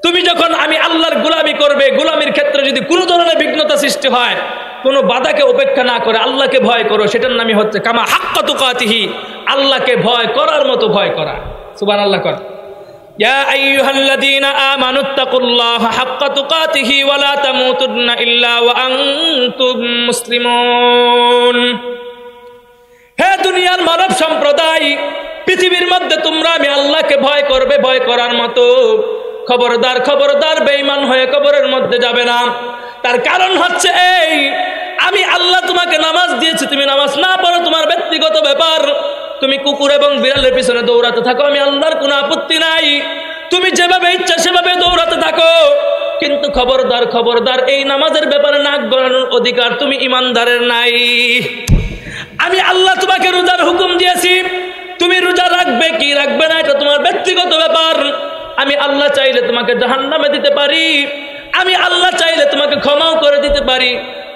তুমি যখন আমি আল্লাহর গোলামি করবে, গোলামির ক্ষেত্রে যদি কোনো ধরনের বিঘ্নতা সৃষ্টি হয়, কোনো বাধাকে উপেক্ষা না করে আল্লাহকে ভয় করো, সেটার নামই হচ্ছে কামা হাক্কা তুকাতিহি, আল্লাহকে ভয় করার মতো ভয় করা। সুবহানাল্লাহ কর। ইয়া আইয়ুহাল্লাযীনা আমানুত্তাকুল্লাহা হাক্কা তুকাতিহি ওয়া লা তামুতুন্না ইল্লা ওয়া আনতুম মুসলিমুন। হে দুনিয়ার মানব সম্প্রদায়, পৃথিবীর মধ্যে তোমরা আমি আল্লাহকে ভয় করবে, ভয় করার মতো। খবরদার খবরদার বেঈমান হয়ে কবরের মধ্যে যাবে না। তার কারণ হচ্ছে এই, আমি আল্লাহ তোমাকে নামাজ দিয়েছি, তুমি নামাজ না পড়ো তোমার ব্যক্তিগত ব্যাপার। তুমি কুকুর এবং বিড়ালের পিছনে দৌড়াতে থাকো, আমি আল্লাহর কোনো আপত্তি নাই। তুমি যেভাবে ইচ্ছা সেভাবে দৌড়াতে থাকো, কিন্তু খবরদার খবরদার এই নামাজের ব্যাপারে নাক গলানোর অধিকার তুমি ইমানদারের নাই। আমি আল্লাহ তোমাকে রোজার হুকুম দিয়েছি, তুমি রোজা রাখবে কি রাখবে না এটা তোমার ব্যক্তিগত ব্যাপার। আমি আল্লাহ চাইলে তোমাকে জাহান্নামে দিতে পারি, আমি আল্লাহ চাইলে তোমাকে ক্ষমাও করে দিতে পারি।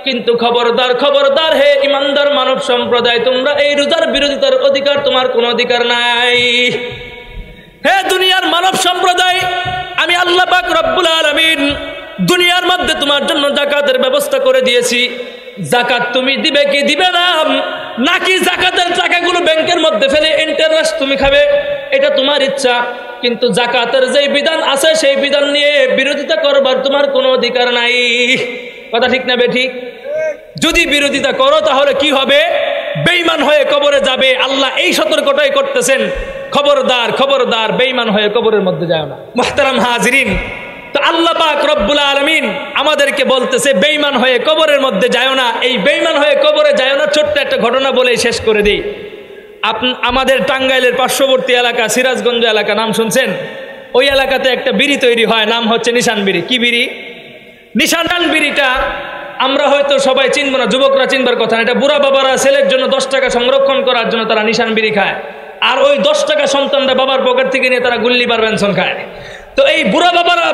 কিন্তু খবরদার খবরদার হে ইমানদার মানব সম্প্রদায়, তোমরা এই রোজার বিরোধিতার অধিকার তোমার কোনো অধিকার নাই। হে দুনিয়ার মানব সম্প্রদায়, আমি আল্লাহ পাক রব্বুল আলামিন দুনিয়ার মধ্যে তোমার জন্য যাকাতের ব্যবস্থা করে দিয়েছি। যাকাত তুমি দিবে কি দিবে না, নাকি যাকাতের টাকাগুলো ব্যাংকের মধ্যে ফেলে ইন্টারেস্ট তুমি খাবে, এটা তোমার ইচ্ছা। কিন্তু যাকাতের যেই বিধান আছে সেই বিধান নিয়ে বিরোধিতা করবার তোমার কোনো অধিকার নাই। কথা ঠিক না বেঠিক? যদি বিরোধিতা করো তাহলে কি হবে? বেঈমান হয়ে কবরে যাবে। আল্লাহ এই সতর্কতাই করতেছেন, খবরদার খবরদার বেঈমান হয়ে কবরের মধ্যে যায় না। মুহতারাম হাজিরিন, তো আল্লাহ পাক রব্বুল আলামিন আমাদেরকে বলতেছে বেঈমান হয়ে কবরের মধ্যে যায় না। এই বেঈমান হয়ে কবরে যায় না, ছোট্ট একটা ঘটনা বলেই শেষ করে দিই। আমাদের টাঙ্গাইলের পার্শ্ববর্তী এলাকা সিরাজগঞ্জ এলাকা, নাম শুনছেন? ওই এলাকাতে একটা বিড়ি তৈরি হয়, নাম হচ্ছে নিশান বিড়ি। কি বিড়ি? নিশান বিড়িটা আমরা হয়তো সবাই চিনব না, যুবকরা চিনবার কথা না। এটা বুড়া বাবারা ছেলের জন্য 10 টাকা সংরক্ষণ করার জন্য তারা নিশান বিড়ি খায়, আর ওই 10 টাকা সন্তানরা বাবার পকেট থেকে নিয়ে তারা গুল্লি বার বেনসন খায়। তো এই বুড়া বাবারা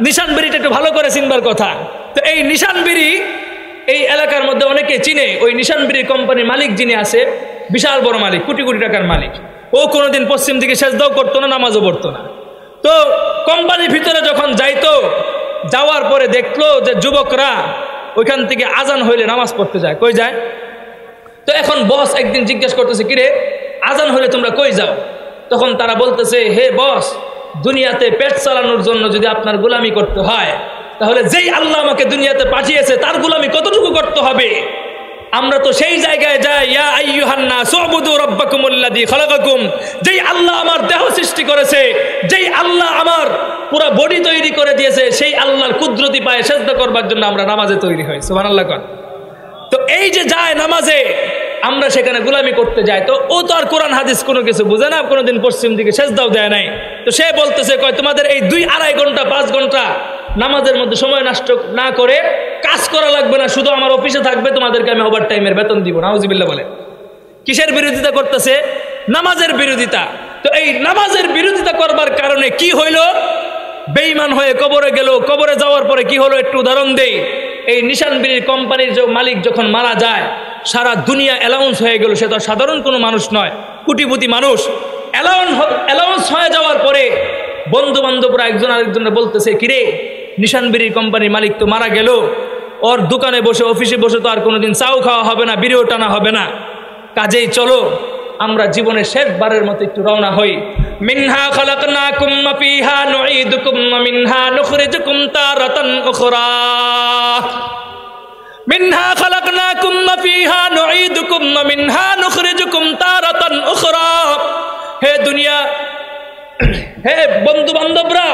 নিশান বিড়িটা একটু ভালো করে চিনবার কথা। তো এই নিশান বিড়ি এই এলাকার মধ্যে অনেকে চিনে। ওই নিশান বিড়ির কোম্পানির মালিক যিনি আছে, বিশাল বড় মালিক, কোটি কোটি টাকার মালিক। ও কোনোদিন পশ্চিম দিকে সেজদাও করতো না, নামাজও পড়তো না। তো কোম্পানির ভিতরে যখন যাইতো, যাওয়ার পরে দেখলো যে যুবকরা ওইখান থেকে আজান হইলে নামাজ পড়তে যায়। কই যায়? তো এখন বস একদিন জিজ্ঞেস করতেছে, কিরে আজান হইলে তোমরা কই যাও? তখন তারা বলতেছে, হে বস, দুনিয়াতে পেট চালানোর জন্য যদি আপনার গোলামি করতে হয়, তাহলে যেই আল্লাহ আমাকে দুনিয়াতে পাঠিয়েছে তার গোলামি কতটুকু করতে হবে? আমরা তো সেই জায়গায় যাই, ইয়া আইয়ুহান নাস উবুদু রাব্বাকুমুল্লাযী খালাকাকুম, যেই আল্লাহ আমার দেহ সৃষ্টি করেছে, যেই আল্লাহ আমার পুরো বডি তৈরি করে দিয়েছে, সেই আল্লাহর কুদরতি পায়ে সিজদা করবার জন্য আমরা নামাজে তৈরি হই। সুবহানাল্লাহ কর। তো এই যে যায় নামাজে, আমরা সেখানে গোলামি করতে যাই। তো ও তো আর কোরআন হাদিস কোনো কিছু বুঝে না, কোনোদিন পশ্চিম দিকে সেজদাও দেয় নাই। তো সে বলতেছে, কয় তোমাদের এই 2-2.5 ঘন্টা 5 ঘন্টা নামাজের মধ্যে সময় নষ্ট না করে কাজ করা লাগবে না, শুধু আমার অফিসে থাকবে, তোমাদেরকে আমি ওভার টাইমের বেতন দিব। নাউজুবিল্লাহ বলে। কিসের বিরোধিতা করতেছে? নামাজের বিরোধিতা। তো এই নামাজের বিরোধিতা করবার কারণে কি হইল? বেঈমান হয়ে কবরে গেল। কবরে যাওয়ার পরে কি হলো একটু উদাহরণ দেই। এই নিশান বিড়ির কোম্পানির মালিক যখন মারা যায়, সারা দুনিয়া অ্যালাউন্স হয়ে গেল। সে তো সাধারণ কোনো মানুষ নয়, কোটিপতি মানুষ। অ্যালাউন্স হয়ে যাওয়ার পরে বন্ধু বান্ধবরা একজন আরেকজনের বলতেছে, কিরে নিশান বিড়ির কোম্পানির মালিক তো মারা গেল, ওর দোকানে বসে অফিসে বসে তো আর কোনোদিন চাও খাওয়া হবে না, বিড়িও টানা হবে না, কাজেই চলো আমরা জীবনের শেষবারের মতো একটু রওনা হই। মিনহা খালাকনাকুম ওয়া ফিহা নুঈদুকুম ওয়া মিনহা নুখরিজুকুম তারাতান উখরা। মিনহা খালাকনাকুম ওয়া ফিহা নুঈদুকুম ওয়া মিনহা নুখরিজুকুম তারাতান উখরা। হে দুনিয়া, হে বন্ধু বান্ধবরা,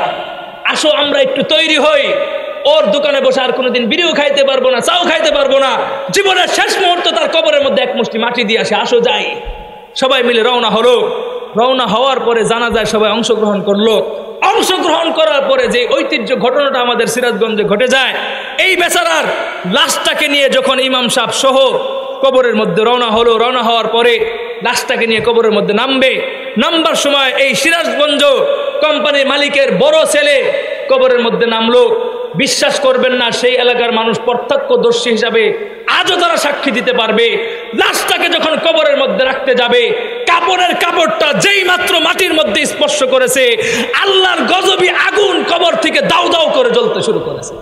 আসো আমরা একটু তৈরি হই। ওর দোকানে বসে আর কোনোদিন বিড়িও খাইতে পারবো না, চাও খাইতে পারবো না। জীবনের শেষ মুহূর্ত তার কবরের মধ্যে এক মুষ্টি মাটি দিয়ে আসে, আসো যাই। সবাই মিলে রওনা হলো। রওনা হওয়ার পরে জানাজায় সবাই অংশগ্রহণ করলো। অংশগ্রহণ করার পরে যে ঐতিহ্য ঘটনাটা আমাদের সিরাজগঞ্জে ঘটে যায়, এই বেচারার লাশটাকে নিয়ে যখন ইমাম সাহেব সহ কবরের মধ্যে রওনা হলো, রওনা হওয়ার পরে লাশটাকে নিয়ে কবরের মধ্যে নামবার সময় এই সিরাজগঞ্জ কোম্পানির মালিকের বড় ছেলে কবরের মধ্যে নামলো। বিশ্বাস করবেন না, সেই এলাকার মানুষ প্রত্যক্ষদর্শী হিসাবে আজও তারা সাক্ষী দিতে পারবে। লাশটাকে যখন কবরের মধ্যে রাখতে যাবে, কাপড়ের কাপড়টা যেই মাত্র মাটির মধ্যে স্পর্শ করেছে, আল্লাহর গজবী আগুন কবর থেকে গেছে।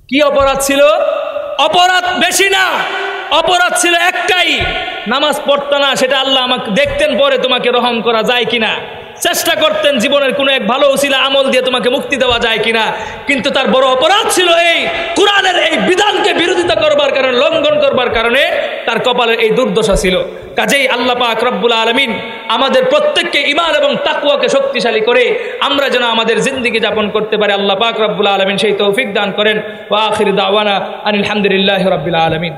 কি অপরাধ ছিল? অপরাধ বেশি না, অপরাধ ছিল একটাই, নামাজ পড়তো না। সেটা আল্লাহ আমাকে দেখতেন, পরে তোমাকে রহম করা যায় কিনা, চেষ্টা করতেন জীবনের কোনো এক ভালো উসিলা আমল দিয়ে তোমাকে মুক্তি দেওয়া যায় কিনা। কিন্তু তার বড় অপরাধ ছিল এই কোরআনের এই বিধানকে বিরোধিতা করবার কারণে, লঙ্ঘন করবার কারণে তার কপালের এই দুর্দশা ছিল। কাজেই আল্লাহ পাক রব্বুল আলামিন আমাদের প্রত্যেককে ঈমান এবং তাকওয়াকে শক্তিশালী করে আমরা যেন আমাদের জিন্দেগি যাপন করতে পারি, আল্লাহ পাক রব্বুল আলামিন সেই তৌফিক দান করেন। ওয়া আখির দাওয়ানা আনিল হামদুলিল্লাহি রাব্বিল আলামিন।